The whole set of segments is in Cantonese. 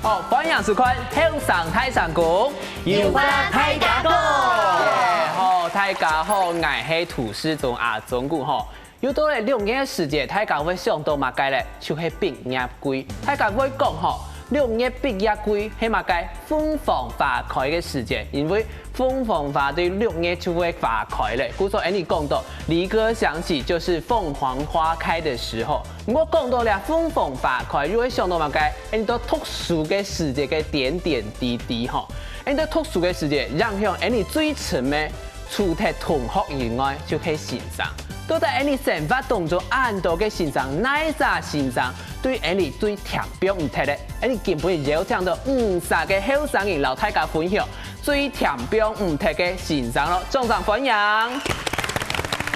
哦，欢迎收看《向上太上宫》，有花太假公。好，大家好，我是土司中阿中古吼。又到了6月的时节，大家会想到嘛该咧，就是毕业季。大家会讲吼，6月毕业季係嘛該鳳凰花開嘅時節，因為鳳凰花對6月就會花開咧。故說你講到離歌響起，就是鳳凰花開的時候。我講到了鳳凰花開，又會想到嘛該，你到特殊嘅時節嘅點點滴滴吼。你到特殊嘅時節，讓向你最深嘅除咗同學以外，就可以欣賞。到底你生活當中按到嘅欣賞，哪一隻欣賞對你最特別唔睇咧？你根本邀請到50個候選人老大家分享最特別唔睇嘅欣賞咯，掌聲歡迎！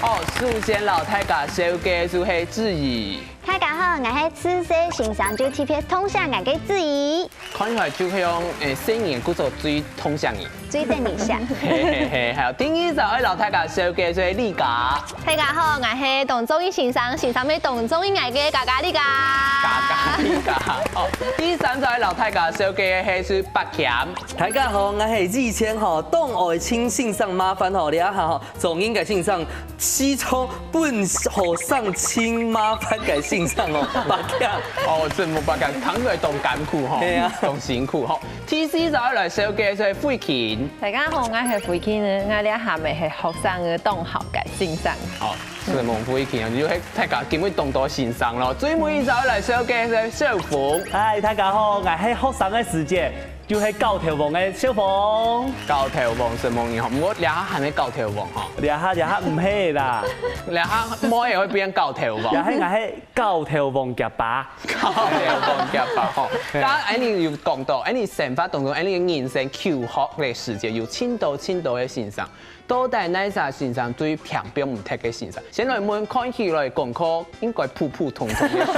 哦，首先老大家小嘅就是志怡。大家好，我係此世欣賞就特別通向我嘅志怡。看起來就向聲音叫做最通向你。最正理想。嘿嘿嘿，還有第二就係老大家小嘅就是李家。大家好，我係動中醫欣賞咩動中醫藝嘅嘉嘉李家。嘉李家。哦，第三就係老大家小嘅係是白鉗。大家好，我係之前吼當愛卿欣賞麻煩吼，你一下吼仲應該欣賞西窗本河上清麻煩嘅欣賞哦，白鉗。哦，真冇白鉗，睇佢動艱苦吼，動辛苦吼。第四就係來小嘅就係慧琴。大家好，我係慧琴呢，我哋下面係學生嘅同學嘅欣賞。哦，是孟慧琴，要係大家見會動到欣賞咯。最尾就係來小嘅就係小鳳。嗨，大家好，我係學生嘅時節，就係高頭王嘅小鳳。高頭王是夢兒吼，我兩下係咪高頭王吼？兩下唔係啦，兩下摸嘢會變高頭王。又係我係高頭王夾把。高頭王夾把吼。但係你要講到，你生活當中，你人生求學嘅時節有千多嘅欣賞。到底哪一隻欣賞最偏標唔踢嘅欣賞？先來問看起來功課應該普普通通嘅事。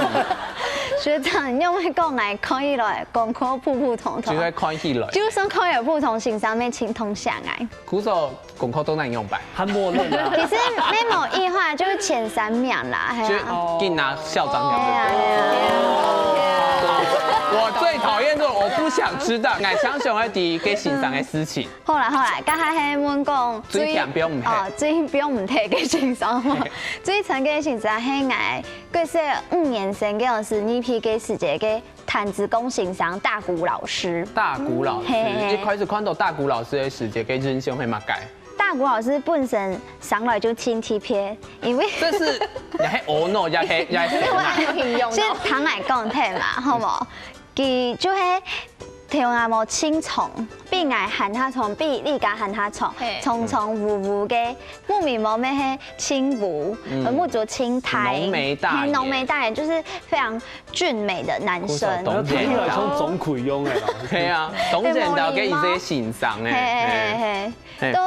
學長，因為講嚟看起來功課普普通通。就係看起來。就算看有普通欣賞咩情通向來。古說功課都能用白。很默認啦。其實沒某意話就是前3名啦，係啊。就拿校長獎。我最討厭就我不想知道，我想上一啲嘅欣賞嘅事情。好啦，家下係問講最偏標唔踢。哦，最標唔踢嘅欣賞嘛，最常嘅欣賞係我嗰時5年生嘅時，呢批嘅時節嘅彈子功欣賞大鼓老師。大鼓老師，一開始看到大鼓老師嘅時節嘅印象係乜嘢？大鼓老師本身上來就親切片，因為這是又係我喏，又係形容，即係坦白講聽嘛，好冇？佢就係條牙毛青蟲，比我喊他蟲，比你家喊他蟲，蟲蟲糊糊嘅，木面毛咩係青烏，木做青苔，濃眉大眼，濃眉大眼就是非常俊美的男生。睇起來像總培用嘅啦。係啊，董正道嘅一些欣賞咧。都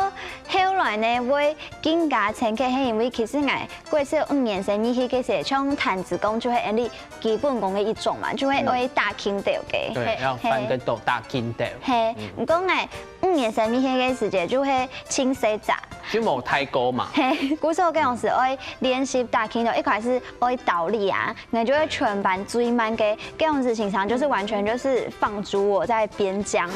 後來呢會更加深刻，係因為其實我嗰時5年生呢啲嘅時，像彈子功就係你基本功嘅一種嘛，就會打輕調嘅。對，要翻跟斗打輕調。係，唔講5年生呢啲嘅時節就係輕細雜。就冇太高嘛。係，嗰時候嗰陣時愛練習打輕調，一開始愛倒立啊，我就會全班最慢嘅嗰樣子欣賞，就是完全就是放逐我在邊疆，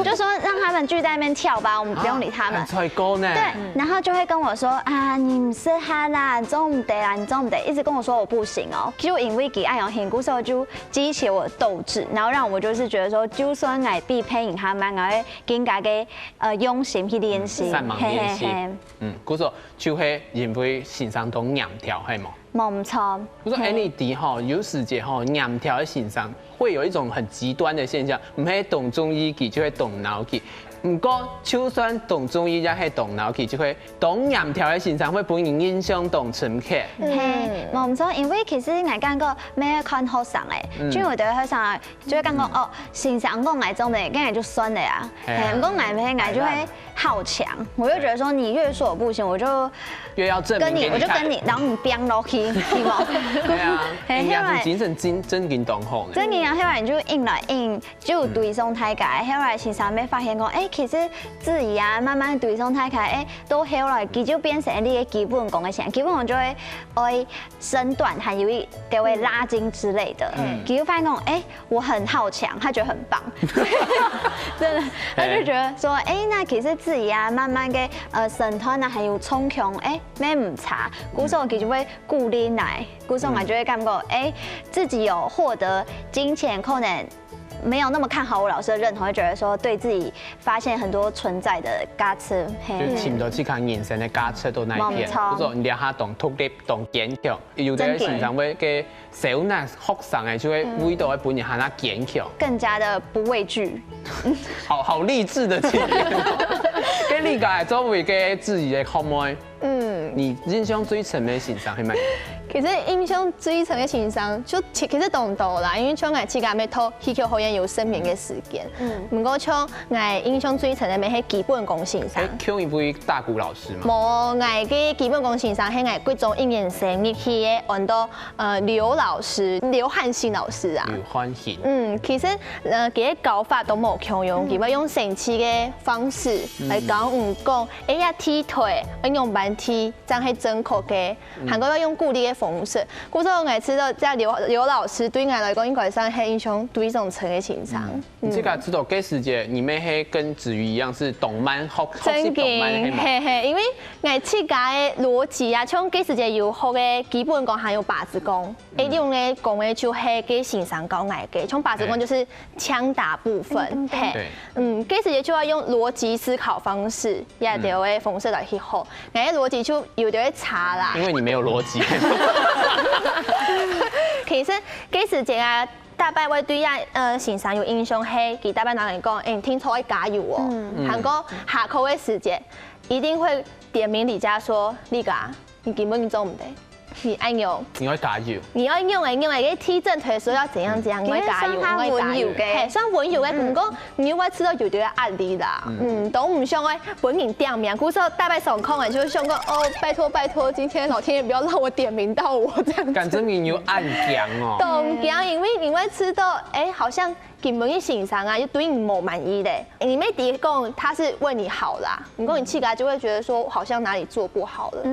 就說讓他們聚在那邊跳吧，我們不用理他們。太高呢？對，然後就會跟我說啊，你唔適合啦，你做唔得啦，你做唔得，一直跟我說我不行哦。就因為給愛用很，嗰時候就激起我的鬥志，然後讓我就是覺得說，就算我比配贏他們，我會更加嘅用心去練習。散忙練習。嗰時候就係因為欣賞到岩條係冇？冇錯。嗰時候 LED 哈有時節哈岩條嘅欣賞會有一種很極端的現象，唔係動中醫技就係動腦技。唔過，就算動中醫也係動腦技，就會動岩條嘅欣賞會幫人印象動深刻。係，冇錯，因為其實我感覺咩看學生誒，因為我對學生就會感覺哦，欣賞講愛做咩，跟住就算了呀。係，唔講愛咩愛就會好強，我就覺得說你越說我不行，我就越要證明給你看。我就跟你，然後唔變落去，係冇？係啊，應該是精神真勁動好。真勁啊！後來就硬來硬，就對上大家，後來欣賞咩發現講，誒。其实字义啊，慢慢对上太开，都后来佢就变成你嘅基本功嘅声，基本功就会身段，还有就会拉筋之类的。佢就发现讲，我很好强，他觉得很棒，真的，他就觉得说，那其实字义啊，慢慢嘅身段啊，还有冲强，咩唔差，古时候佢就会顾虑来，古时候我就会感觉，自己有获得金钱，可能。没有那么看好我老师的认同，会觉得说对自己发现很多存在的价值，就尋到這個人生嘅價值到那一天，不過你下當突力當堅強，有啲時常會嘅小男學生嘅就會為到本人下堅強，更加的不畏懼。好勵志的經驗。咁你個作為嘅自己嘅學妹，你印象最深嘅欣賞係咪？其實印象最深嘅欣賞就其實當到啦，因為像我自家要討希求學院有生命嘅時間。不過像我印象最深嘅咪係基本功欣賞。叫一位大鼓老師嘛？冇，我嘅基本功欣賞係我國中1年生入去嘅，按到劉老師、劉漢信老師啊。劉漢信。其實佢嘅教法都冇強用，佢會用神奇嘅方式嚟講講，呀踢腿，用板踢，這樣係正確嘅，韓國要用固定嘅方式。故說我知道，即係劉老師對我來講應該算係印象對種層嘅欣賞。你這個知道幾時節？你咪係跟子瑜一樣是動漫學習動漫係嘛？因為我設計嘅邏輯啊，像幾時節有學嘅基本功還有八字功，用嘅功嘅就係嘅欣賞高矮嘅，像八字功就是槍打部分，幾時節就要用邏輯思考方式，也就嘅方式來去學。我嘅邏輯就有點差啦。因為你沒有邏輯。其實幾時節啊？大伯會對欣賞有印象係，佢大伯拿嚟講，聽錯加油哦。韓國下課嘅時節，一定會點名你家說，你家你根本做唔得，你愛用。你會加油。你要用嘅踢正腿嘅時候要怎樣？我會加油，我會加油嘅。算溫柔嘅，不過你會知道有啲壓力啦。都唔想我本人點名，故說大伯上課嘅就想講，拜託，今天老天爺不要讓我點名到我這樣子。感覺你有暗強哦。懂強，因為你會知道，好像根本嘅欣賞啊，就對你冇滿意的。你沒提供，他是為你好啦。你講你氣感就會覺得說，好像哪裡做不好了。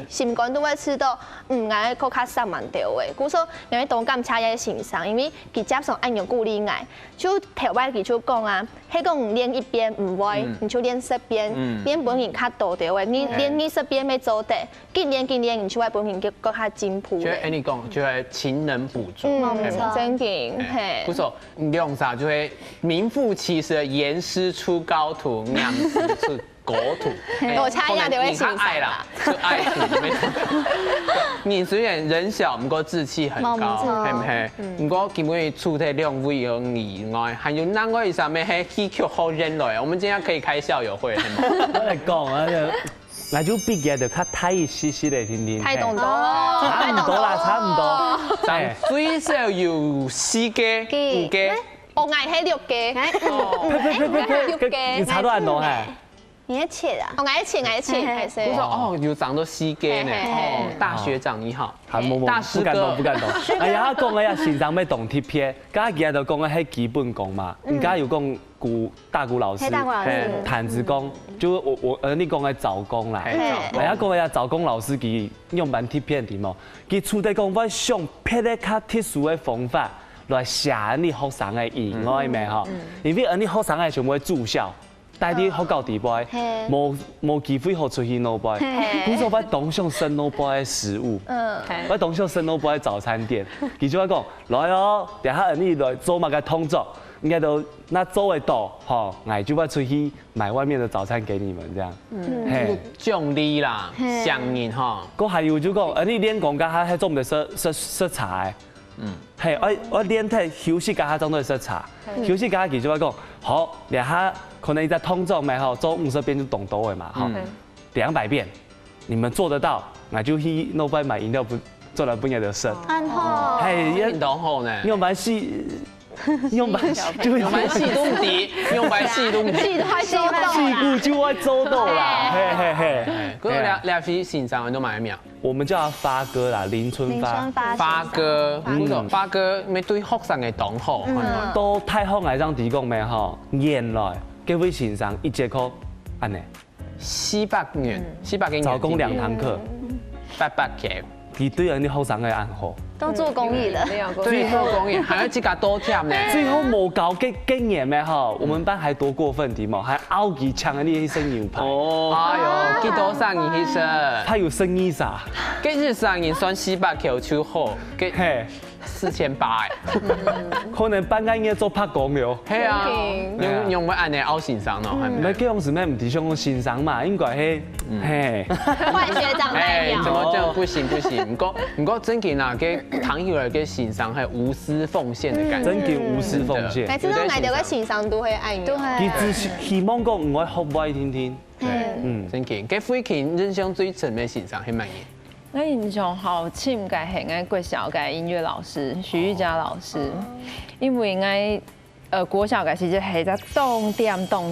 心肝都會知道，我係更加上萬條嘅。故說因為當咁差嘅欣賞，因為佢接上按用鼓勵愛，就頭擺佢就講啊，係講練一邊唔會，你就練10邊，練本人較多條嘅。你練20邊沒做得，幾練，你就會本人更加進步。就係你講，就係勤能補拙。真勁，係。不錯，你用啥就會名副其實的嚴師出高徒，娘師出國徒。我差一下就會欣賞啦，就愛徒。你雖然人小，不過志氣很高，係唔係？不過基本除咗兩位以外，還有哪個上面係戲劇學人來？我們今天可以開校友會，係嗎？我嚟講啊，我就畢業就較太一些些嚟聽聽。太懂多，差唔多啦，差唔多。但最少有4個、5個。我嗌係6個。你查到很多係？你切啊？我嗌切，係先。我說哦，有長到4個呢。哦，大學長你好。大師哥。不敢動。哎呀，講嘅呀，欣賞咩動貼片，家己就講嘅係基本功嘛。人家有講大鼓老師，彈子功，就你講嘅早功啦。哎呀，講嘅呀，早功老師佢用板貼片點哦，佢出嚟講我想撇咧較特殊嘅方法來寫你學生嘅意外咩嗬？因為你學生嘅全部係住校。帶啲學到地步，冇機會學出去攞杯。古時候我當上新攞杯嘅食物，我當上新攞杯嘅早餐店。佢就話講來哦，等下你來做乜嘅動作，應該都那做得到，嗬，我就會出去買外面嘅早餐給你們，這樣。獎勵啦，上年嗬。嗰還有就講，你練功家下係做唔到色茶。係我練睇休息家下裝到色茶，休息家佢就話講好，等下。可能你在通做咪好，做50遍就懂到嘅嘛，好，200遍，你們做得到，我就去攞杯買飲料，做了半夜就食。好，係運動好呢，用板細都唔跌，用板細都唔跌，細骨就會做到啦，嘿。嗰個兩批欣賞都買咩啊？我們叫他發哥啦，林春發。發哥，發哥咪對學生嘅當好，都太好，我張提供咩嗬，原來。各位欣赏1节课，安尼400元，400元。早工2堂课，800块。佢對人啲學生嘅暗號。都做公益的，最後公益，還要自己多添呢。最後冇搞經驗咩？哈，我們班還多過分啲嘛，還拗幾槍嘅呢身牛排。哦，哎呦，幾多生意起身？他有生意啥？幾日生意算400塊就好，幾4800。可能班間應該做拍廣了。係啊，用乜按呢拗欣賞咯？唔係，嗰陣時咩唔係想欣賞嘛，應該係嘿。換學長代表。怎麼這樣不行不行？唔過真嘅嗱，嘅唐幼兒嘅欣賞係無私奉獻嘅感覺。真叫無私奉獻。每次都買到個欣賞都會愛你。對。佢只希望講唔會學壞天天。真嘅，嘅輝慶人生最深嘅欣賞係乜嘢？我印象好深嘅係我國小嘅音樂老師徐玉佳老師，因為我國小嘅時就係只動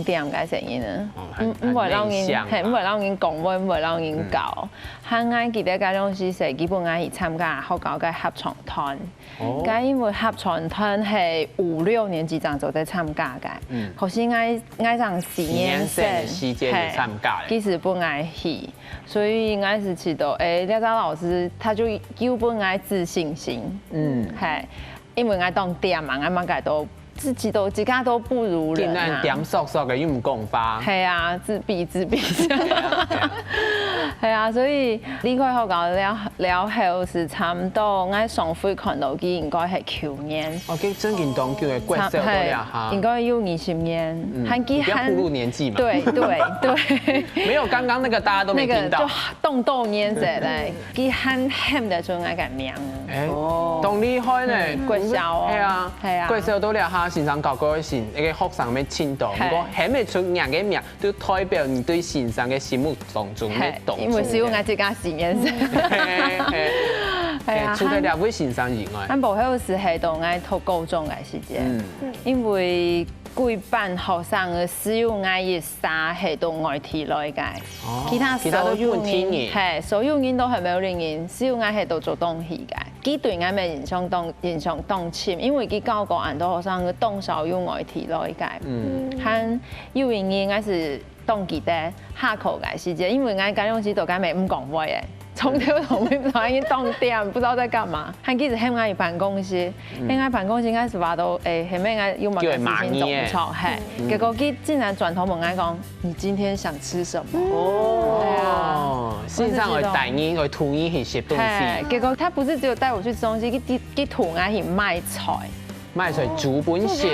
點嘅聲音啊，唔會讓人係唔會讓人講話，唔會讓人教。喺我記得嗰種時勢，基本我係參加學校嘅合唱團，咁因為合唱團係5、6年級陣就在參加嘅，可是我上4年生係其實不愛去，所以我是知道呢個老師他就叫本我自信心，係因為我當點嘛，我乜嘅都。自家都不如人啊！點索嘅又唔講法。係啊，自閉。係啊，所以呢個學校了後是差唔多，我上回看到嘅應該係去年。哦，佢真件當叫嘅貴少多了哈。應該有20年。不要暴露年紀嘛。對。沒有剛剛那個大家都沒聽到。就動年者嚟，佢喊的就我個名。哦，咁厲害呢！國小係啊，貴少多了哈。欣賞教嗰時，一個學生咩簽到，不過喊唔出人嘅名，都代表你對欣賞嘅心目當中嘅動作。因為少我自家4年生。係啊，除咗兩位欣賞以外，我部嗰時係到我讀高中嘅時間，因為規班學生嘅只有我一沙係到外地來嘅，其他所有人係所有人都係冇人，只有我係到做東西嘅。佢對我咪印象當深，因為佢教過很多學生嘅東少有外地來嘅，和有原因我是當記得下課嘅時間，因為我嗰種時度緊咪唔講話嘅。從頭到尾就已經當店，不知道在幹嘛。還記得喺我辦公室，喺我辦公室嗰時話到係咩我要問個事情總錯，係。結果佢竟然轉頭問我講：你今天想吃什麼？哦，線上去帶你去圖你去食東西。結果他不是只有帶我去吃東西，佢圖我去賣菜。賣菜煮本寫，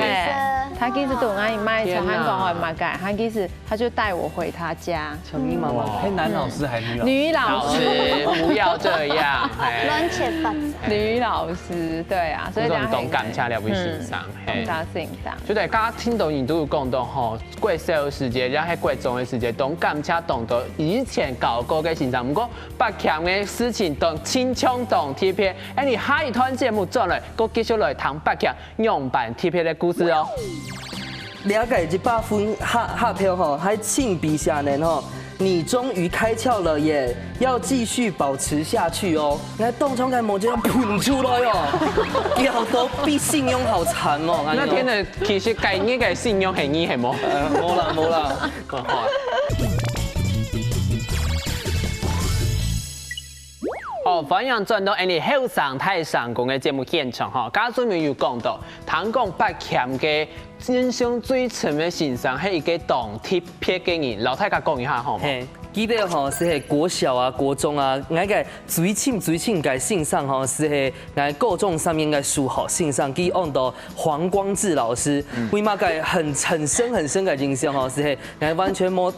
他其實對我賣菜，他講我賣改，他其實他就帶我回他家。小英媽媽，係男老師還是女老師？不要這樣，亂七八糟。女老師，對啊，所以兩種感情了會欣賞，係。欣賞。就係剛剛聽到你都有講到吼，國小嘅時節，然後喺國中嘅時節，懂感情懂到以前搞過嘅欣賞，不過不強嘅事情懂輕鬆懂貼片，而你下一段節目轉來，我繼續來談不強。用版貼片的故事哦，了解100分下票吼，還慶比下年吼，你終於開竅了耶，要繼續保持下去哦。你當場嘅毛就要噴出來哦，叫到比信用好慘哦。那天的其實該應該信用係你係冇？冇啦。哦，歡迎轉到你後生太上宮嘅節目現場哈，家準備有講到，談講不強嘅人生最深嘅欣賞係一個當貼片嘅人，老太家講一下好嗎？記得吼是係國小啊、國中啊，我嘅最深嘅欣賞吼是係我高中上面嘅數學欣賞，佢按到黃光志老師，為嘛嘅很深嘅印象吼是係我完全冇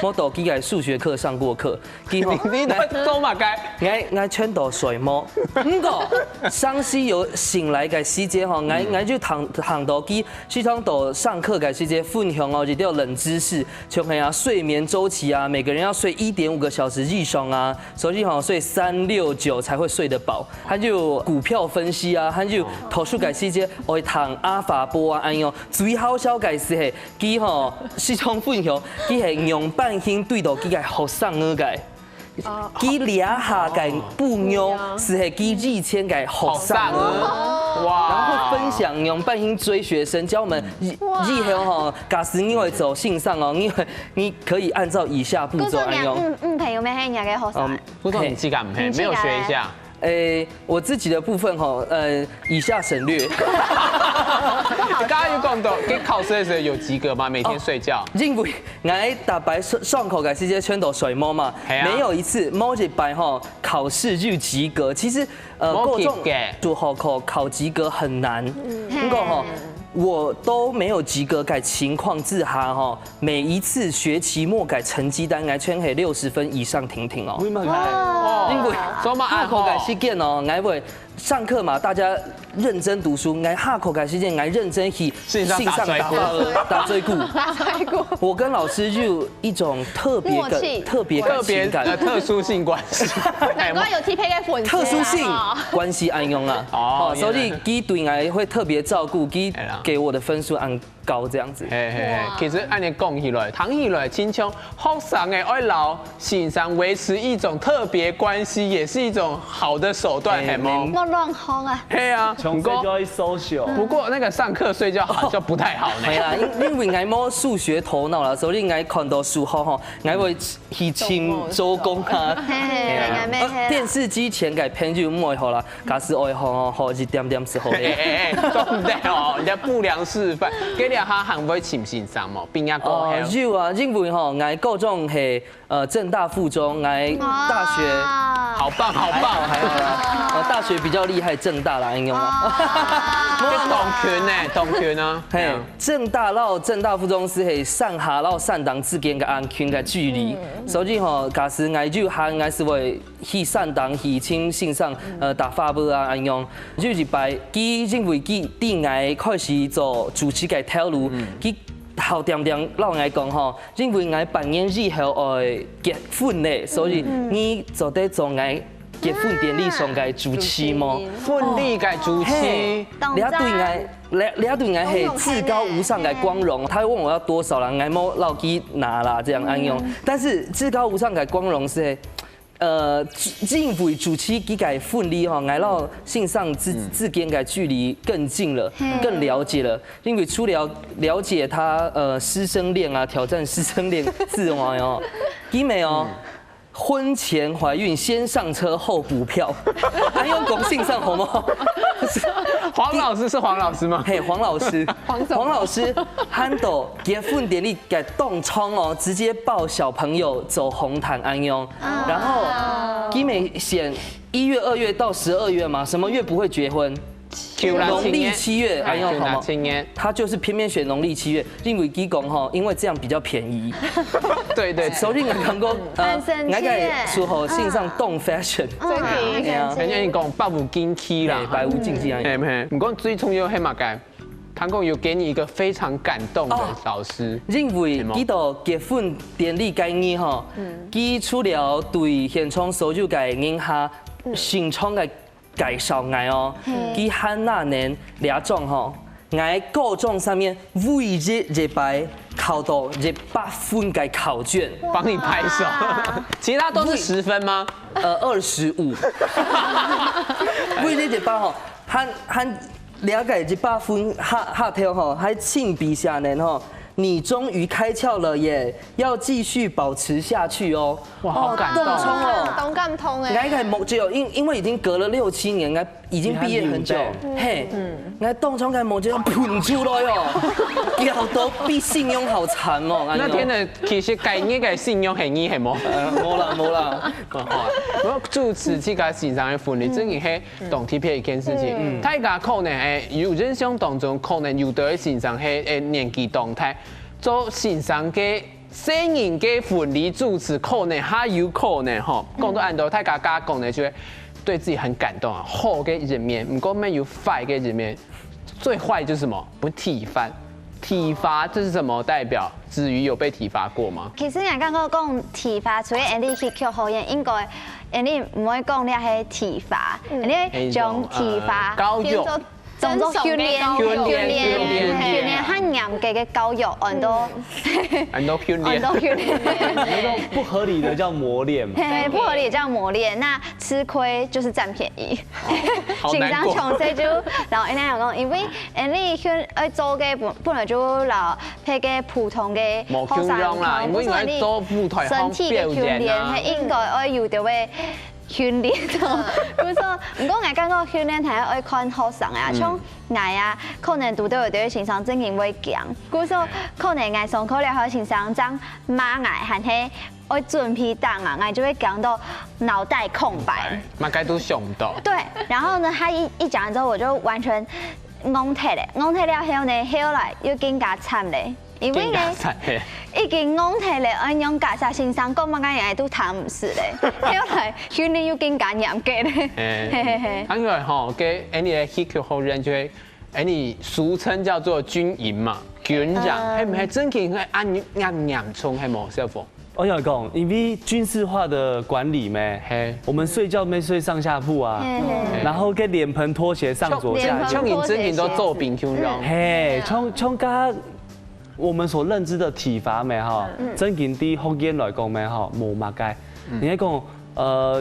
到佢嘅數學課上過課，佢吼你都嘛嘅，我全都水冇，不過上次有醒來嘅時節吼，我就行到佢去趟到上課嘅時節分享哦，一啲冷知識，像係啊睡眠週期啊，每個人要睡1.5個小時以上啊，所以好像睡3、6、9才會睡得飽。他就股票分析啊，他就圖書嘅時節會談阿法波啊，安樣最好笑嘅是係佢吼時常分享，佢係用半天對到佢嘅學生嘅。佢倆下嘅不牛，是係佢以前嘅學生。然后会分享用半音追学生，教我们日后哈，假使你会走信上哦，你可以按照以下步骤按用。朋友们黑你给好啥？不懂你质感不黑，没有学一下。我自己的部分哈，以下省略。刚刚有讲到，给考试的时候有及格吗？每天睡觉？因为我大白上课嘅時間全都水摸嘛，沒有一次摸一白哈考試就及格。其實各種就考及格很難，不過哈。我都没有及格改情况之下哈，每一次学期末改成绩单，我全系60分以上停哦。因为下课改时间哦，我会上课嘛，大家认真读书，我下课改时间，我认真去线上打追鼓。我跟老师就一种特别情感、特殊性关系。难怪有 T P 嘅粉丝。特殊性关系按用啊，哦，所以佢对我会特别照顾，佢给我的分数按高这样子。其实按你讲起来，谈起来，亲像学生的爱老线上维持一种特别关系，也是一种好的手段，系吗？莫乱哄啊！对啊，穷睡就会 social。不过那个上课睡觉好像不太好呢。係啊，因為我冇數學頭腦啦，所以我看到數學吼，我會去親周公啊。電視機前嘅朋友唔會好啦，假使愛好一點點時候咧。對唔對哦？你的不良示範，給你下行會潛線上冇？邊一個？有啊，因為吼我高中係政大附中，我大學好棒，還好啦，我大學比較厲害，政大啦應用啦。動拳啊，嘿，政大到政大附中是係上下到上檔之間嘅安全嘅距離，所以吼假使我就行我是會去上檔去親線上打發布啊安用，就一擺佢因為佢啲我開始做主持嘅條路，佢好點點老我講吼，因為我半年以後會結婚咧，所以你就得做我結婚典禮上嘅主持嘛，婚禮嘅主持，你對我係至高無上嘅光榮。他問我要多少啦，我冇老幾拿啦，這樣安用。但是至高無上嘅光榮是，因為主持佢嘅婚禮哈，我到線上之間嘅距離更近了，更了解了。因為除了了解他師生戀啊，挑戰師生戀之外哦，佢沒有。婚前懷孕先上車後補票，還有公信上好嗎？黃老師是黃老師嗎？嘿，黃老師，黃老師handle結婚典禮嘅動倉哦，直接抱小朋友走紅毯安用，然後基美選1月、2月到12月嘛，什麼月不會結婚？農曆7月，哎呦，好嗎？他就是偏偏選農曆7月，因為基講哈，因為這樣比較便宜。對，所以我感覺我嘅出口線上動 fashion，人家講百無禁忌啦，百無禁忌啊。唔講最重要係乜嘅？唐公有給你一個非常感動的老師，因為佢到結婚典禮嘅日哈，佢除了對現場所有嘅人下現場嘅介紹我哦，佢喊那年兩種吼，我高中上面每日拜考到100分嘅考卷，幫你拍手，其他都是10分嗎？25。每日100吼，喊了解100分下條吼，還慶比下年吼。你終於開竅了耶！要繼續保持下去哦。哇，好感動哦！動感通哎。我係冇只有因為已經隔了6、7年，我已經畢業很久。嘿，我動衝嘅冇只有噴出來哦，要到比信用好慘哦。那天的其實概念嘅信用係你係冇？冇啦。我主持這個線上嘅婚禮，真係動 T P 一件事情。大家可能有人想當中，可能有對線上係年紀動態。做線上嘅新人嘅婚禮主持，可能還有可能吼，講到按照大家講呢，就會對自己很感動啊。好嘅一面，唔過咩有壞嘅一面，最壞就是什麼？不體罰。體罰這是什麼代表？子瑜有被體罰過嗎？其實人剛剛講體罰，除咗你去學好嘢，應該你唔會講你係體罰，你將體罰教育。种种训练，和养给教育很多训练，那种不合理的叫磨练嘛。对，不合理叫磨练。那吃亏就是占便宜。好难过。从小就，然后人家讲，因为你去做嘅本来就老配嘅普通嘅學生啦，因為你做舞台身體嘅訓練係應該愛有到嘅。訓練咯，咁所以唔過我感覺訓練係愛看學生啊，像我啊，可能讀到有啲先生真係會強，咁所以可能我上課了後先生將罵我，還係愛準備檔啊，我就會講到腦袋空白，馬該都想唔到。對，然後呢，他一講之後，我就完全懵退咧，懵退了後呢，後來又更加慘咧。因為呢，已經講題咧，按用假設先生講乜嘢嘢都談唔實咧，後來訓練要更加嚴格咧。因為吼，給你嘅戲劇學院就係，你俗稱叫做軍營嘛，軍長，係唔係真嘅係按嚴重係冇師傅？我想講，因為軍事化的管理咩，我們睡覺沒睡上下鋪啊，然後跟臉盆拖鞋上左下右，像你真嘅都做兵腔樣，嘿，從家。我們所認知的體罰咩哈，真經啲福建來講咩哈，冇乜解。你喺講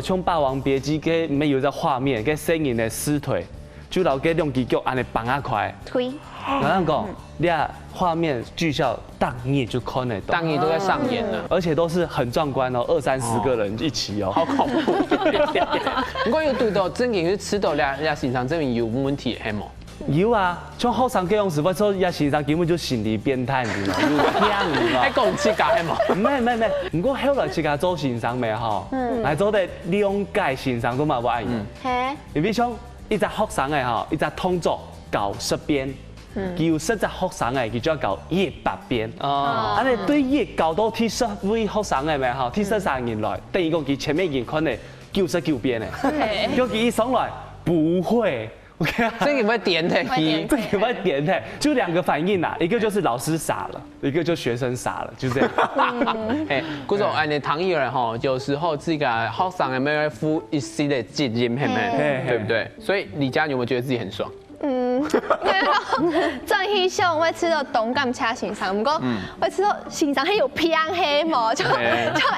像《霸王別姬》嘅沒有隻畫面，嘅聲音嘅撕腿，就老嘅用幾腳安尼綁啊塊。推。然後講，你啊畫面劇效當夜就看得到，當夜都在上演了，而且都是很壯觀哦，20-30個人一起哦，好恐怖。我有讀到真經去吃到倆身上證明有問題係冇？有啊，像學生這樣子，我說也身上根本就心理變態，你知道嗎？有聽啊？喺講自家係冇？唔，不過後來自家做先生咩吼，來做得兩屆先生都嘛有愛用。你比如像一隻學生嘅吼，一隻動作搞10遍，叫10隻學生嘅，佢就要搞100遍。哦，安尼對1搞到第10位學生嘅咩吼，第13人來，等於講佢前面人可能99遍嘅，叫佢一上來不會。這個會點的，這個會點的，就2個反應啦，一個就是老師傻了，一個就學生傻了，就這樣。哎，嗰種按你唐藝人吼，有時候自個學生有沒有負一些的責任，係咪？對不對？所以李佳有沒有覺得自己很爽？張希秀我吃到東港車先生，不過我吃到先生係有偏黑嘛，就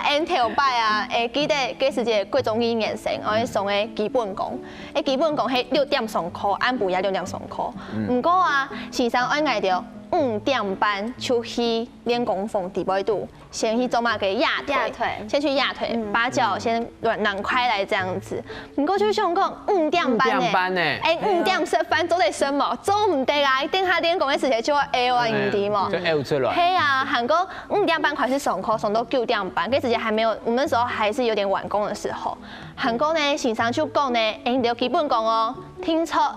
N 條擺啊，記得嗰時嘅貴重語言性，我送嘅基本功，基本功係6點上課，按部也6點上課，不過啊，先生按挨到5點半就去練功房第八度，先去做嘛個壓腿，先去壓腿，把腳先軟開來這樣子。不過就想講5點半呢，5點10分做得什麼？做唔得啊！等下練功嘅時間就要 L 啊，唔得嘛。就 L 出來。係啊，韓國5點半開始上課，上到9點半，嗰時間還沒有，我們那時候還是有點晚工的時候。韓國呢，先生就講呢，你要基本功哦，聽錯。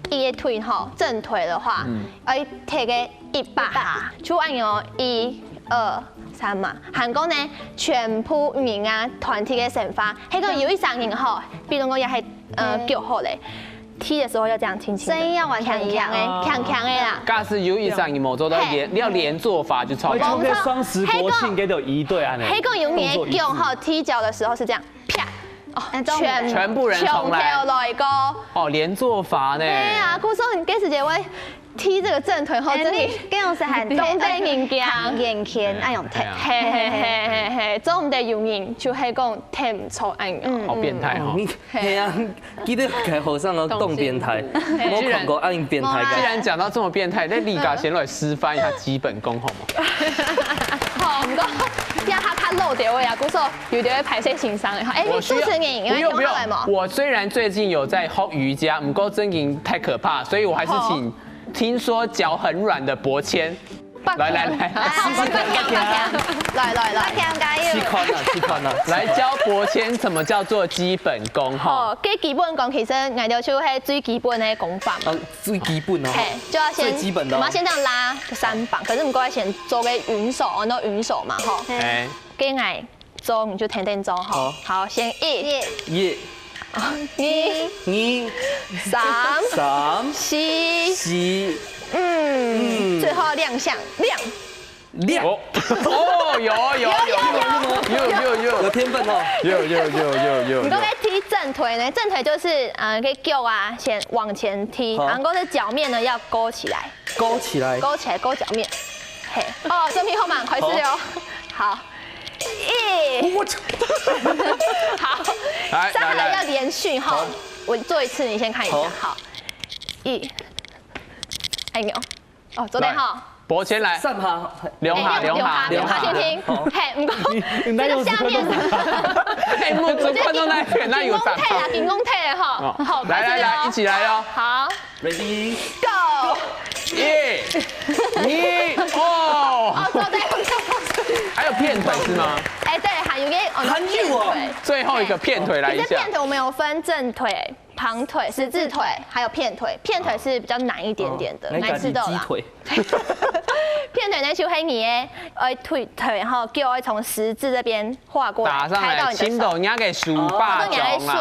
一個腿吼，正腿的話，要提個100下，就按用1、2、3嘛。韓國呢，全部人啊團體嘅成法，迄個有一上人吼，比如講也係腳好嘞，踢的時候要這樣輕輕，聲音要完全一樣誒，強強的啦。假使有一上人冇做到你要連做法就超。像個雙十國慶給到一對安尼。迄個有你的腳吼踢腳的時候是這樣，啪。全部人重來個哦，連做法呢？對啊，故說你幾時節會踢這個正腿後，真係跟用是很動得硬強，硬強愛用踢，嘿，做唔得有人就係講踢唔錯按用，好變態哦。係啊，記得喺後生個動變態，冇看過按變態。既然講到這麼變態，那李家先來示範一下基本功好嗎？好，唔該。讓他漏掉呀，故說有啲會排泄情商嘅，哎，你主持人應該用下來嘛。我雖然最近有在學瑜伽，不過真嘅太可怕，所以我還是請聽說腳很軟的博謙，來，試看啊，來教博謙怎麼叫做基本功哈。哦，嘅基本功其實我哋就係最基本嘅功法。最基本哦。就要先，最基本的。我們要先這樣拉3磅，可是唔該先做個雲手，按到雲手嘛，吼。跟我做你就停停做，好。好，先1、2、3、4、最後亮相亮。亮哦，有天分哦。有你都可以踢正腿呢，正腿就是可以救啊，先往前踢，然后是脚面呢要勾起来，勾起来，勾脚面。嘿，哦，正屁后慢，快4溜，好。好，上来要连续哈，我做一次，你先看一下，好，哎呦，哦，左边哈，脖前来，上爬，两下，听听，嘿，这个下面，嘿，目中看到那有啥？顶功退了哈，好，来，一起来哦，好 ，Ready Go， 1、2，哦，左边，还有片腿是吗？哎，对，还有个最后一个片腿来一下。片腿我们有分正腿、旁腿、十字腿，还有片腿。片腿是比较难一点点的，难吃到啦。片腿那就黑你诶，腿然后叫我从十字这边画过来，打上来，轻抖人家给数霸中啦。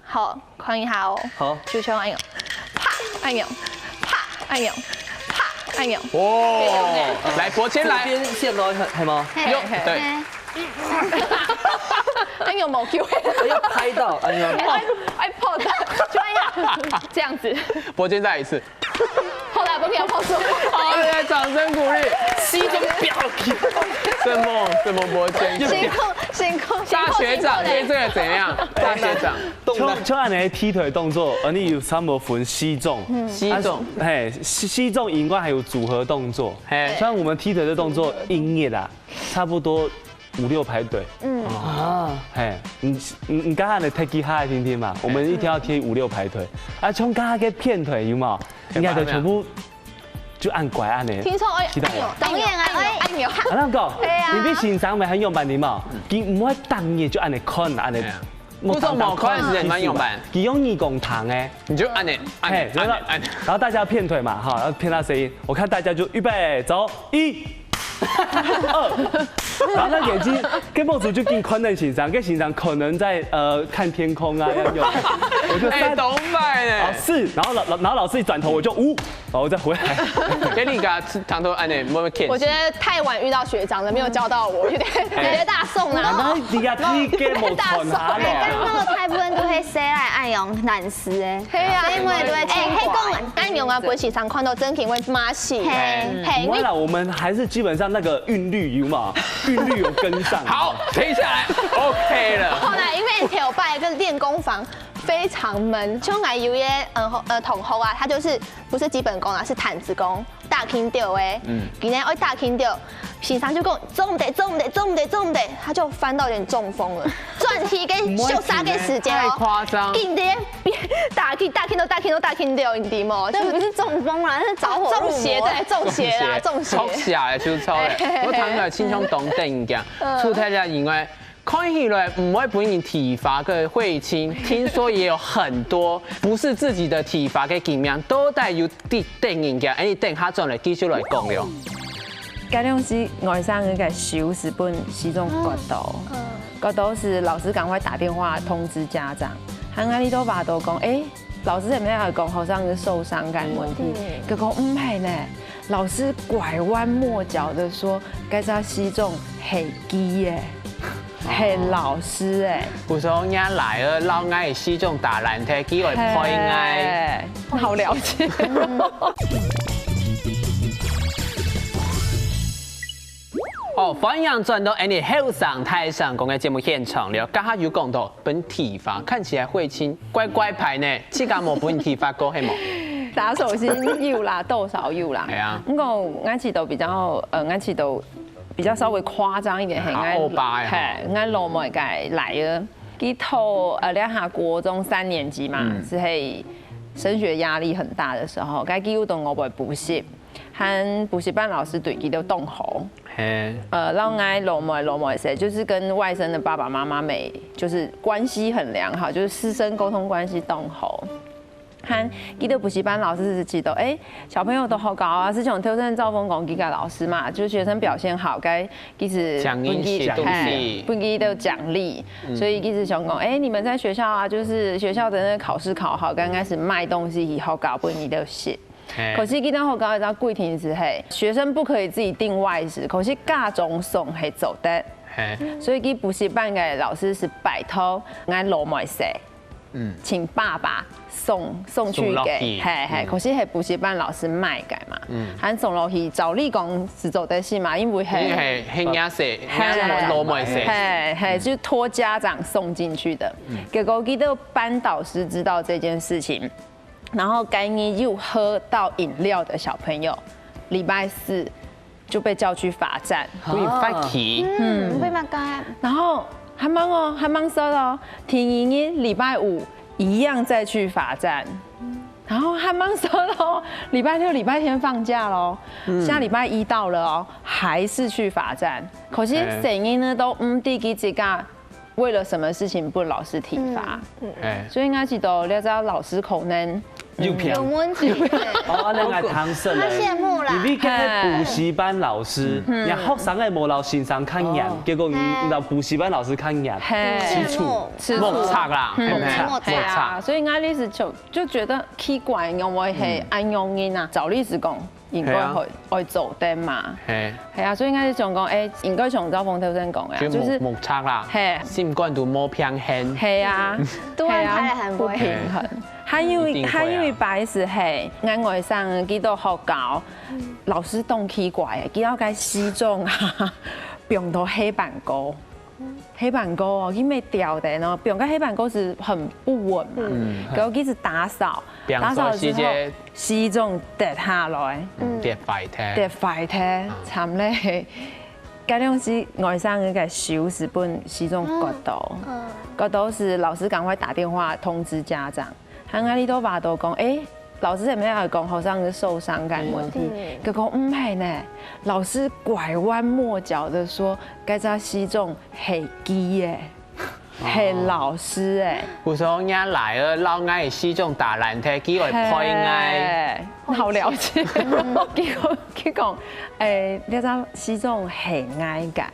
好，看一下哦。好，就像按钮，啪，按钮，啪，按钮。哦，来脖前来，边线咯，係嗎？有对，按钮冇叫，要拍到，哎呀，哎破的，就这样子，脖前再一次，后来不给我破数，好，来掌声鼓励，西中表情，什么脖前？辛苦，大学长对这个怎样？大学长，像按你踢腿动作，你有三部分西重，嘿，西重以外还有组合动作，像我们踢腿的动作音乐啦，差不多5、6排腿，你刚才的踢吉他来听听嘛，我们一天要踢5、6排腿，啊，从刚才个片腿有冇？应该就全部。就按拐按的，听说导演按钮，啊，那个，你比欣赏咪很用板的嘛，佢唔可以当嘢就按你看按你，不做某块时间蛮用板，佢用2公堂哎，你就按你，按，然后大家骗腿嘛，哈，要骗他声音，我看大家就预备走1、2，然后那眼睛跟梦主就更宽的欣赏，跟欣赏可能在看天空啊要用，我就3，懂摆呢，4，然后老师一转头我就5，然后我再回来，给你个堂头按呢，没有骗。我觉得太晚遇到学长了，没有教到我，有点大送啦。那你呀，你给冇传下但那个大部分都会写来按用难死诶，系啊，因为都会轻讲按用啊，不会时常看到真品会马戏。嘿，不会啦，我们还是基本上那个韵律有嘛，韵律有跟上。好，停下来 ，OK 了。后来因为跳拜跟练功房非常闷，像我有些同学啊，他就是不是基本功啊，是毯子功，大轻掉诶，今天爱大轻掉，平常就跟我做唔得，他就翻到有点中风了，转体跟秀杀跟时间太夸张，硬的大轻掉，你知吗？这不是中风啦，是着火中邪对，中邪啦，中邪。超下的，就是超的。我堂个轻松懂等讲，出太家因为。看起来唔会本人体罚跟会亲，听说也有很多不是自己的体罚嘅经验，都带有啲等人嘅，你等下转来继续来讲了。该两是外甥嗰個修是本是種角度是老師趕快打電話通知家長，喊阿你都話到講，老師係咪要講學生受傷嘅問題？佢講唔係呢，老師拐彎抹角的說，該是西種係機耶。係老師誒，有時候人家來了，老愛西種打籃球，機會配愛，好了解。哦，歡迎轉到 Annie 後上台上講嘅節目現場了，剛剛有講到本體罰看起來會親，乖牌呢，這個冇本體罰過係冇？打手心有啦，鬥手有啦。係啊，不過啱次到比較啱次到。比較稍微誇張一點，係啱落梅嘅來了。佢頭兩下國中3年級嘛，是係升學壓力很大的時候，該幾乎都我會補習，和補習班老師對佢都動喉。讓我落梅時，就是跟外甥的爸爸媽媽們，就是關係很良好，就是師生溝通關係動喉。和記得補習班老師是記得，小朋友都好高啊，是從挑戰兆豐講給老師嘛，就是學生表現好，該其實不給都獎勵，所以其實想講，你們在學校啊，就是學校的那個考試考好，剛開始賣東西以後搞不你都寫。可是记得好高一张规定是嘿，学生不可以自己订外食，可是家中送系做得。所以去补习班的老师是拜托俺老妹婿，请爸爸送去给，可是系补习班老师卖嘅嘛，喊送落去照理讲是做得是嘛，因为系兄弟老妹婿，就是托家长送进去的。结果记得班导师知道这件事情，然后该你又喝到饮料的小朋友，礼拜4。就被叫去罚站，被罚企，被骂干。然后还忙说了，停营业，礼拜5一样再去罚站，然后还忙说了，礼拜6、礼拜天放假喽，下礼拜1到了哦，还是去罚站。可是成因呢都第几个为了什么事情不老师体罚，所以应该知道你知道老师可能。有问题，哦，那个汤胜他羡慕啦。你跟补习班老师，然后学生的无老先生看严，结果让补习班老师看严，吃醋，莫差啦，莫差。所以俺历史就觉得奇怪，因为系安用人啊，照历史讲应该会做的嘛。系啊，所以俺想讲，应该像周峰头先讲嘅，就是莫差啦，心肝都莫平衡。系啊，都安排得很不平衡。还因为白是嘿，俺外甥佢都學教，老師當奇怪嘅，佢要個西裝啊，用到黑板溝哦，佢沒掉的呢，用個黑板溝是很不穩嘛，然後佢是打掃之後，西裝跌下來，跌壞踢，慘咧。嗰陣時外甥嘅手是本西裝割到是老師趕快打電話通知家長。喺阿里都話到講，老師係咪係講學生嘅受傷感問題？佢講唔係呢，老師拐彎抹角的說，嗰隻西裝係機嘅，係老師誒。有時候人來了，老愛的西裝打爛踢，機會配愛。好了解。佢講呢隻西裝係愛嘅。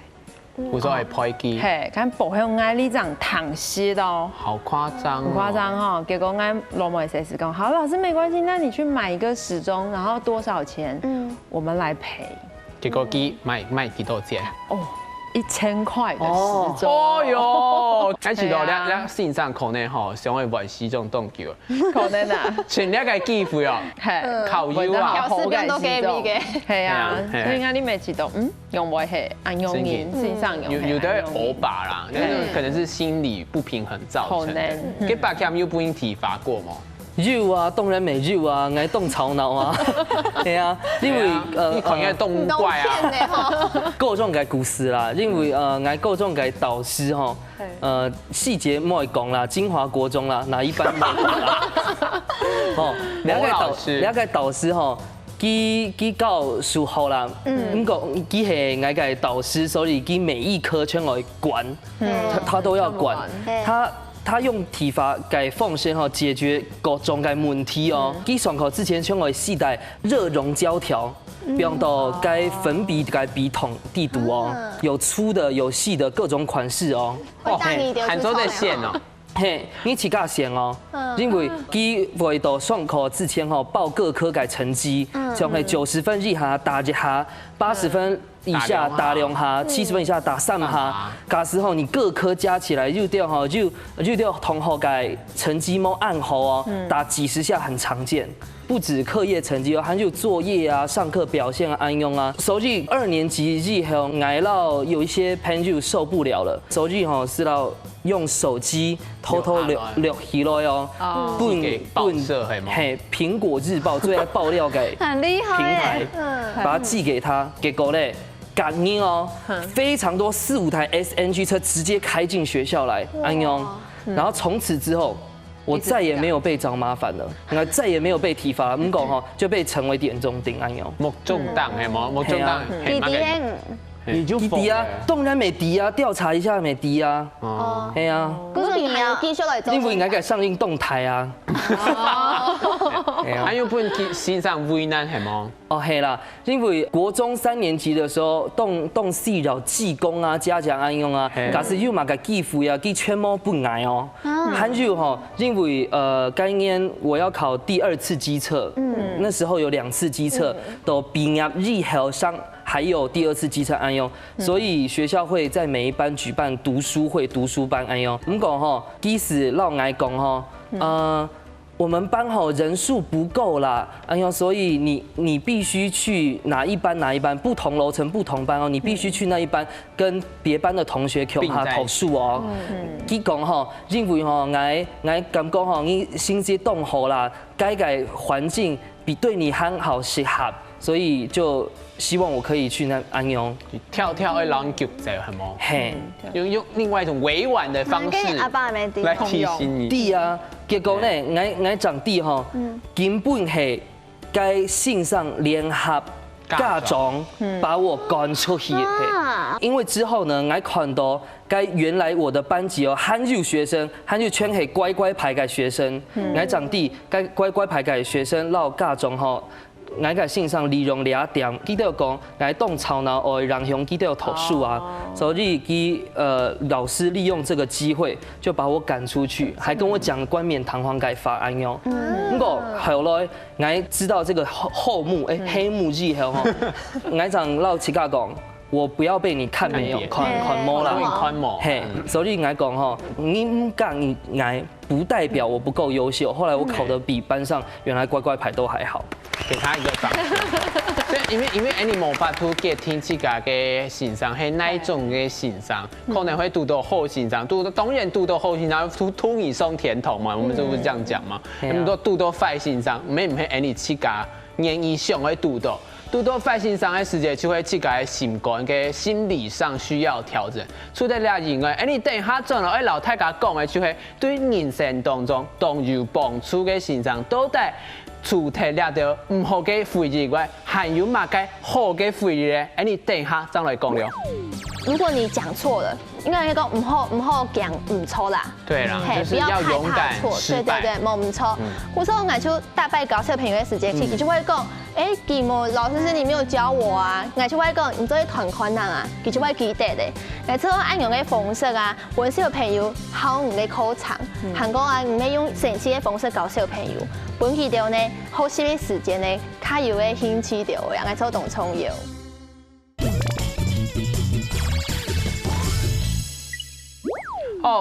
有時候係配機，咁保向愛呢張糖絲咯，好誇張，很誇張哈。結果愛羅妹寫時講，好老師沒關係，那你去買一個時鐘，然後多少錢？我們來賠。結果機賣幾多錢？1000塊的時鐘。哦喲，而且到你線上可能吼，想要買西裝當叫，可能啊，全你個機會哦，靠腰啊，好嘅都給你嘅，係啊，所以啱啲咪知道，用唔係按用人線上用，有的會歐巴啦，可能是心理不平衡造成的。給爸媽又不應體罰過嗎？有啊，當然沒有啊，愛動頭腦啊，係啊，因為你可能動物怪啊，各種嘅故事啦，因為愛各種嘅導師吼，細節唔會講啦，金華國中啦，哪一班冇啦，吼，了解導師吼，佢教數學啦，不過佢係愛嘅導師，所以佢每一科全會管，他都要管，他用體罰給奉獻哈解決各種嘅問題哦。佢上課之前，全會試帶熱熔膠條，用到該粉筆、該筆筒、地圖哦，有粗的、有細的各種款式哦。很多的線哦。嘿，你起價線哦，因為佢為到上課之前哈報各科嘅成績，像係90分以下打一下，80分以下打2下，70分以下打3下。假時候你各科加起來就掉哈，就掉同學嘅成績冇按好哦，打幾十下很常見。不止課業成績哦，還有作業啊、上課表現啊、安用啊。所以2年級以後，挨到有一些朋友受不了了，所以哈是要用手機偷錄起來哦，嘿，蘋果日報最愛爆料給很厲害，平台，把它寄給他，結果咧，感應哦，非常多4、5台 SNG 車直接開進學校來安用，然後從此之後。我再也沒有被找麻煩了，再也沒有被體罰，唔講哈就被稱為點中釘安樣。目中檔係冇？目中檔弟弟，你就敵啊，當然沒敵啊，調查一下沒敵啊。哦，係啊。咁你還有繼續嚟做？因為應該上映動態啊。还有本欣赏为难系吗？哦，系啦，因为国中3年级的时候，动细绕技工啊、家长安用啊，假使有嘛个技术啊，佢全部不爱哦。还有哈，因为该年我要考第2次基测，那时候有2次基测都毕业日后上。还有第2次基测安用，所以学校会在每一班举办读书会、读书班安用。唔讲吼，即使老爱讲吼，我们班吼人数不够啦，哎呦，所以你必须去哪一班，不同楼层不同班哦，你必须去那一班跟别班的同学共下投诉哦。佢讲吼，因为吼，我感觉吼，你薪资动好啦，改环境比对你很好适合，所以就希望我可以去那安用。跳会让人救济系吗？嘿，用另外一种委婉的方式来提醒你。对啊。结果呢，我长弟吼，根本係該線上聯合家長把我趕出去。因為之後呢，我看到該原來我的班級哦，很有學生，很有全係乖乖牌嘅學生。我長弟該乖乖牌嘅學生，撈家長吼。我喺線上利用2點，記得講我動吵鬧我讓向記得投訴啊，所以老師利用這個機會就把我趕出去，還跟我講冠冕堂皇嘅法案喲。不過後來我知道這個後幕黑幕之後吼，我長老師家講。我不要被你看沒有，看摸啦，嘿，所以我講吼，你唔講你我不代表我不夠優秀。後來我考得比班上原來乖乖牌都還好。給他一個掌聲。因為你無法度嘅聽自家嘅欣賞係哪一種嘅欣賞，可能會讀到好欣賞，當然讀到好欣賞，圖你送甜筒嘛，我們就不是這樣講嘛。咁多讀到壞欣賞，唔係你自家願意想去讀到。讀到壞欣賞嘅時節，就會自己嘅心肝嘅心理上需要調整。除咗呢以外，你等下轉落，老太家講嘅就係對人生當中都有幫助嘅欣賞，到底除提了到唔好嘅回憶以外，還有乜嘅好嘅回憶咧？你等下再來講了。如果你講錯了，應該講唔好講唔錯啦。對啦，就是要勇敢失敗。對，冇唔錯。有時候我就大概搞小朋友嘅時間，佢就會講。吉姆老師是你沒有教我啊，我就會講你做團款人啊，佢就會記得的。我之後按用嘅方式啊，揾小朋友考唔嘅考場，韓國啊唔係用神奇嘅方式教小朋友，本期條呢好少嘅時間呢，較有嘅興趣條，我做動創業。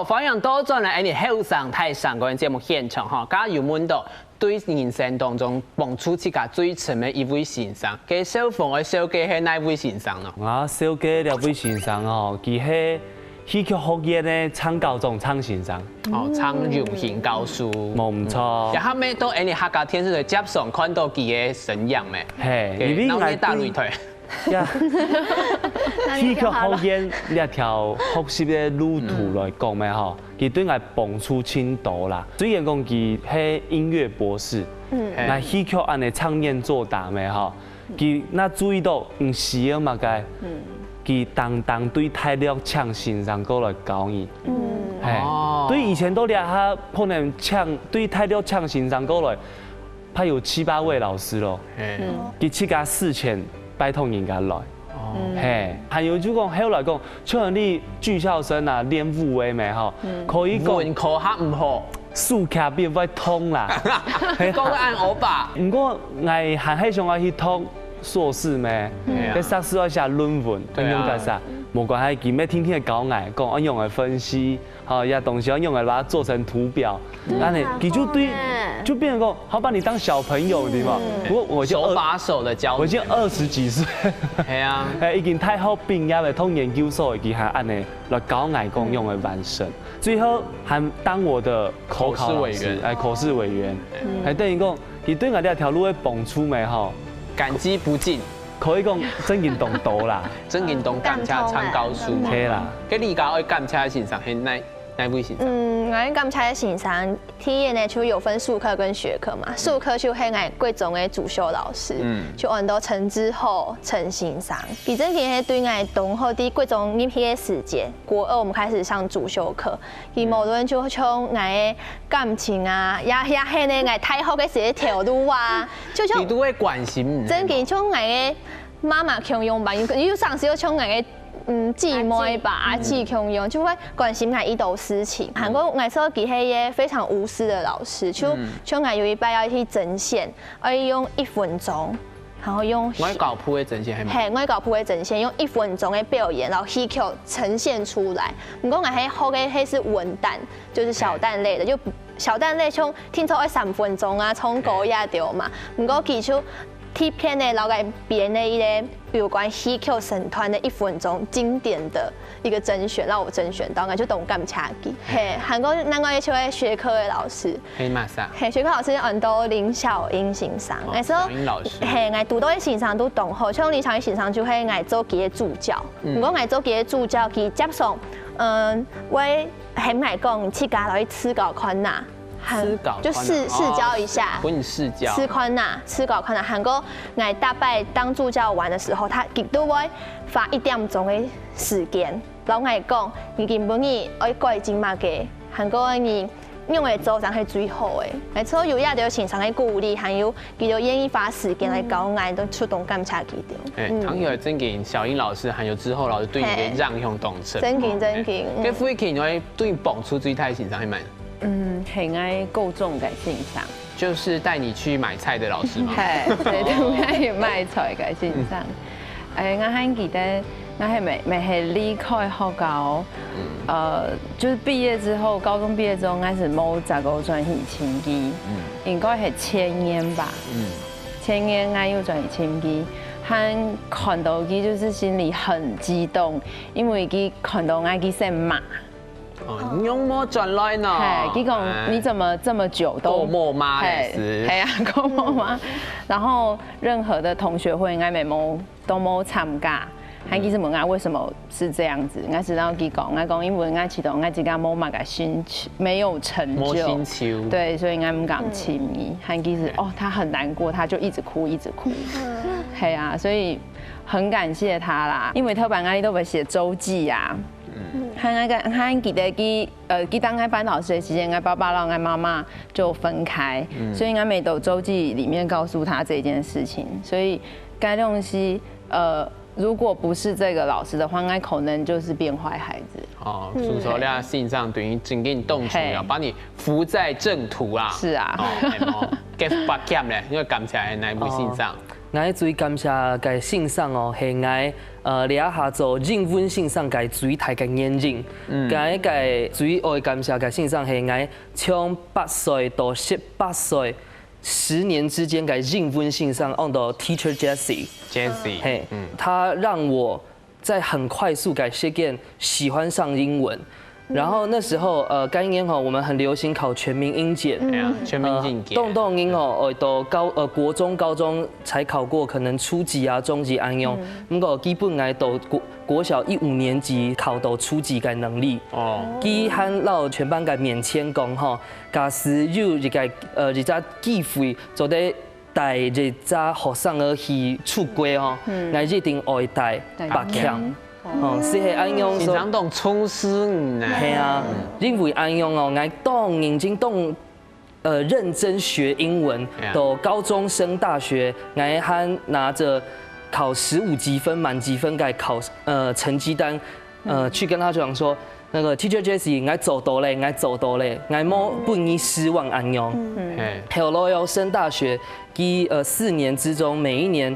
歡迎多轉來你後生太上嗰節目現場哈，家有問到。對人生當中幫助自家最深的一位先生，佢小鳳嘅小姐係哪位先生呢？我小姐那位先生哦，佢係戲劇學院的唱高中唱先生。哦，唱榮幸教書。冇唔錯。然後尾到你客家電視台接上看到佢嘅身影咩？係，因為我大擂台。戲劇學院呢條學習嘅路途來講咩嗬？佢對我幫助真多啦。雖然講佢係音樂博士，那戲劇安尼唱念做答咩嗬？佢那注意到唔是啊嘛個，佢當對態度唱欣賞過來教伊。係，對以前都咧下可能唱對態度唱欣賞過來，他有7、8位老師咯。佢7家4000。拜託人家來，嘿，還有就講後來講，像你劇校生啊，練武嘅咩嗬，可以講文科學唔好，數學變會通啦，講得按我吧。不過我還係想要去讀碩士咩，喺碩士要寫論文，咁樣嘅啥，冇關係，佢咩天天教我講我用來分析，好，呀東西要用來把它做成圖表，那你佢就對。就變成講，好把你當小朋友，對嘛？不過我手把手的教，我已經20幾歲，係啊，已經太好畢業了，通研究所已經係按呢來教外公用的完成，最後還當我的口考委員，口試委員，係等於講，佢對我呢條路嘅幫助咪吼，感激不盡，可以講真言動啦，真言動感謝參教書嘛，係啦，佢而家愛感謝先生係哪哪位先生？我感觉先生体验呢就有分术科跟学科嘛，术科就系我贵重的主修老师，就按到陈之后陈先生，其实其实对我同学的贵重一批时间，国2我们开始上主修课，伊无论就从我的感情啊，也系呢我太好嘅一条路啊，就像你都会关心，真嘅像我的妈妈强用吧，有上时又像我的。姊妹吧，阿姊强用就会关心我一道事情。韩国我说佢係一非常无私的老师，就我有一拜要去呈现，要用1分钟，然后用我搞铺的呈现係咪？係我搞鋪嘅呈現，用1分鐘嘅表演，然後戲劇呈現出來。唔過我係好嘅係是文旦，就是小旦類的，就小旦類從聽說要3分鐘啊，從高壓掉嘛。唔過佢就貼片呢，老改編的一個有關戲劇神團的1分鐘經典的一個甄選，讓我甄選到，我就懂感恰佢。係韓國難怪就係學科嘅老師，係嘛啥？係學科老師按到林小英先生，我說係我讀到嘅先生都懂好，像林小英先生就係我做佢嘅助教，如果我做佢嘅助教，佢接送，我係我講去家來試教看哪。就試教一下，給你試教。試看哪，試教看哪。韓國我大拜當助教玩的時候，他亦都會花1點鐘嘅時間。老我講，你根本你愛改進嘛嘅，韓國你用嘅做上係最好嘅。沒錯，有也要欣賞嘅鼓勵，還有佢就願意花時間來教我，都出動感察佢哋。唐有真給小英老師，還有之後老師對你嘅讓用動成。真勁真勁。跟傅一琪，你會對你蹦出最太欣賞係咪？很愛夠重嘅欣賞，就是帶你去買菜的老師嗎？對，都愛買菜嘅欣賞。我還記得，我係未係離開學校，就是畢業之後，高中畢業之後，我是冇10個轉去清基，應該係前年吧。前年我又轉去清基，和看到佢就是心裡很激動，因為佢看到我佢先罵。哦，你用麼轉來呢？佢講你怎麼這麼久都夠媽媽的事，係啊，夠媽媽。然後任何的同學會，我都冇參加。還其實問我為什麼是這樣子，我知道佢講，我講因為我知道我自己冇乜個興趣，沒有成就，對，所以我唔敢親伊。還其實他很難過，他就一直哭一直哭。係啊，所以很感謝他啦，因為特別我都會寫週記啊。和記得佢當我班導師的時間，我爸爸和我媽媽就分開，所以我每到週記裡面告訴他這件事情。所以該東西，如果不是這個老師的話，我可能就是變壞孩子。哦，所以說你信上等於整給你動出來，把你扶在正途啦。是啊。哦，get back up 咧，因為感謝那部信上。我最感謝個信上哦，係我了下做英文信上個最大嘅眼睛。我個最愛感謝個信上係我從8歲到18歲10年之間個英文信上按到 Teacher Jessie，嘿，他讓我在很快速個時間喜歡上英文。然後那時候，該年我們很流行考全民英檢，全民英檢，動英到國中、高中才考過，可能初級啊、中級安用，不過基本來到國小1、5年級考到初級嘅能力。哦，佢和老全班嘅免簽講吼，假使有一個機會做得帶一個學生兒去出國吼，我一定會帶白強。哦，是係安用，經常當衝師呢。係啊，因為安用哦，我當認真當認真學英文，到高中升大學，我還拿着考15級分滿級分嘅考成績單，去跟他講說，那個 Teacher Jessie，我做到咧，我做到咧，我冇不你失望安用。後來又升大學，佢4年之中每一年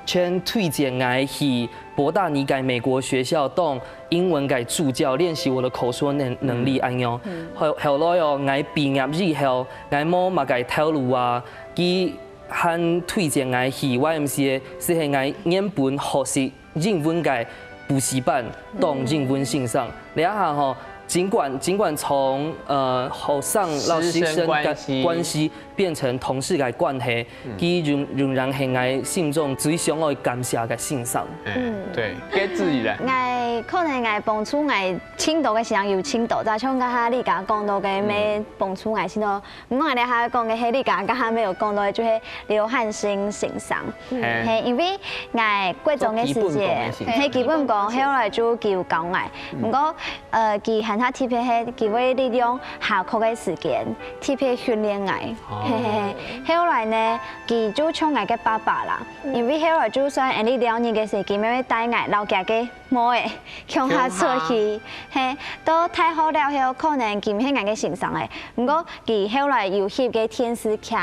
全推薦我去博大尼改美國學校當英文改助教，練習我的口說能力安樣。後來哦，我畢業以後，我冇乜改條路啊，佢還推薦我去 YMCA， 是係我原本學習英文改補習班當英文信上，你一下吼。儘管從學生到師生嘅關係變成同事嘅關係，佢仍然係我心中最想要感謝嘅信上。對，給自己的。我为可能爱蹦出爱青岛嘅时候有青岛，再像甲你甲讲到嘅咩蹦出爱青岛，唔讲你下讲嘅迄你甲下没有讲到嘅就系刘汉兴形象，系因为爱贵重嘅时节，迄基本讲后来就叫教爱，不过佢喊他特别係佢會利用下課嘅時間特別訓練愛，後來呢佢就像愛嘅爸爸啦，因為後來就算你2年嘅時佢咪帶愛老家嘅冇誒向下出去，係都太好了後可能佢唔係愛嘅形象誒，不過佢後來又翕嘅電視劇，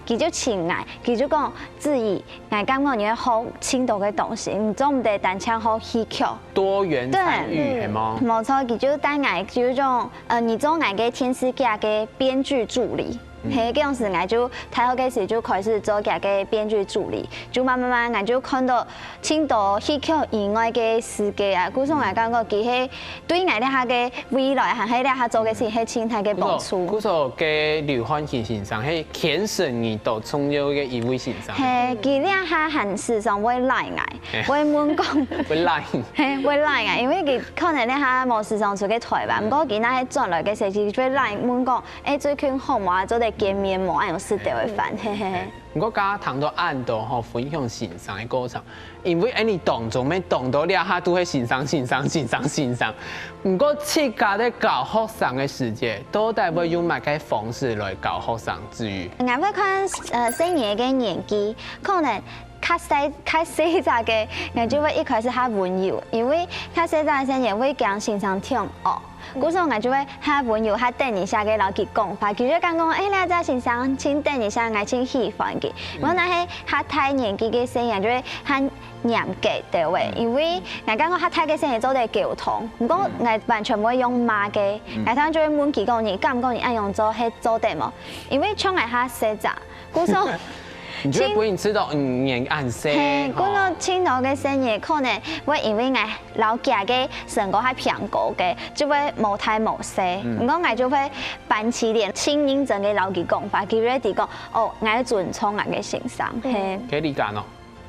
佢就請愛，佢就講自己愛感覺要學青島嘅東西，唔總唔得單唱學戲曲，多元參與係嗎？冇錯，佢就帶愛就種你做愛嘅電視劇嘅編劇助理。迄嗰陣時，我就太好嘅時就開始做佢嘅編劇助理，就慢慢我就看到青島戲曲以外嘅世界啊，古時我感覺佢係對我哋下嘅未來，係喺哋下做嘅事係青態嘅幫助。古時嘅劉漢興先生係天生你都創造嘅一位先生。係佢哋下係時常會來愛，會問講，會來，係會來愛，因為佢可能咧下冇時常出去台灣，不過佢那喺轉來嘅時候，佢會來問講，最近好唔好做啲見面冇按有識得嘅飯，嘿嘿。不過家談到按到吼分享欣賞嘅過程，因為你當中咩當到了下都係欣賞。不過自家咧教學生嘅時節，到底會用乜嘅方式來教學生之餘？我會看細年嘅年紀，可能。較細隻嘅，我就會一開始較溫柔，因為較細隻嘅時候會講欣賞聽哦。古時候我就會較溫柔，較等一下嘅老師講法，佢就講講，你再欣賞，請等一下，我請喜歡嘅。我那係較大年紀嘅時候就會較嚴格對位，因為我感覺較大嘅時候做啲溝通，不過我完全唔會用罵嘅，我通就會問佢講你敢唔敢你按用做係做得冇？因為像我較細隻，古時候。你覺得不會知道年暗些？係，嗰個青島嘅生意可能會因為我老家嘅成果係偏高嘅，就會冇大冇細。唔過我就會辦起點輕認真嘅老師講法，佢哋講哦，我要尊重我嘅欣賞。係。幾理解咯？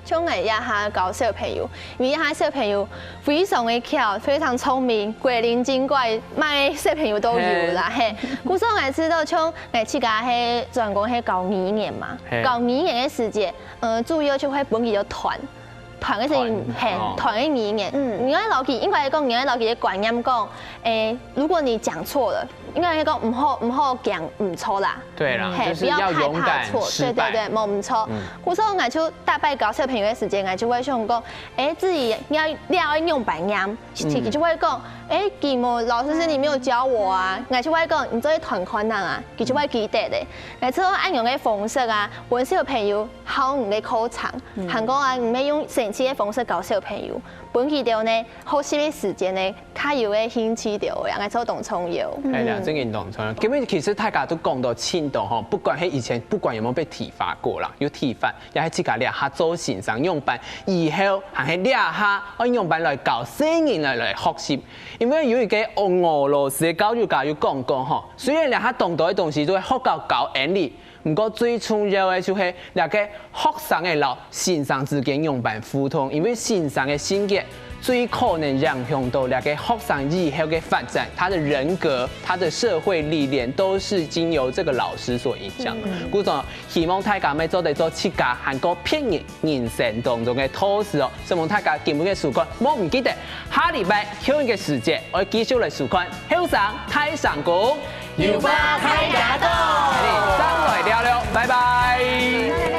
像我一下教小朋友，因為一下小朋友非常的巧，非常聰明，鬼靈精怪，乜小朋友都有啦。嘿，古時候我知道，像我自家係專攻係教語言嘛，教語言嘅時節，主要就會本佢就團嘅時係團嘅語言。因為老師應該講，因為老師嘅觀念講，如果你講錯了。應該講唔好講唔錯啦，對啦，就是要勇敢失敗，對，冇唔錯。古時候我就大概教小朋友嘅時間，我就會想講，自己要用白音，就會講，佢冇老師你沒有教我啊，我就會講，你做團困難啊，佢就會記得嘅。我之後按用嘅方式啊，揾小朋友考唔嘅考場，韓國啊唔係用神奇嘅方式教小朋友。本期條呢，學習嘅時間呢，較有嘅興趣條，然後做動創有。係啦，真係動創。咁樣其實大家都講到青島吼，不管係以前不管有冇被體罰過啦，有體罰，也係自家倆下做欣賞用班，以後還係倆下按用班來教新人來學習。因為有一個俄羅斯嘅教育家有講過吼，雖然倆下懂到嘅東西都係學到教原理。唔過最重要嘅就係兩個學生嘅老欣賞之間用辦互通，因為欣賞嘅性格最可能影響到兩個學生以後嘅發展，他的人格、他的社會歷練都是經由這個老師所影響。故種希望大家咪做得做自家韓國片人生當中嘅透視哦，希望大家今日嘅時間冇唔記得，下禮拜休息嘅時節，我繼續嚟收看後生太上宮。要花太假多，再來聊聊，拜拜。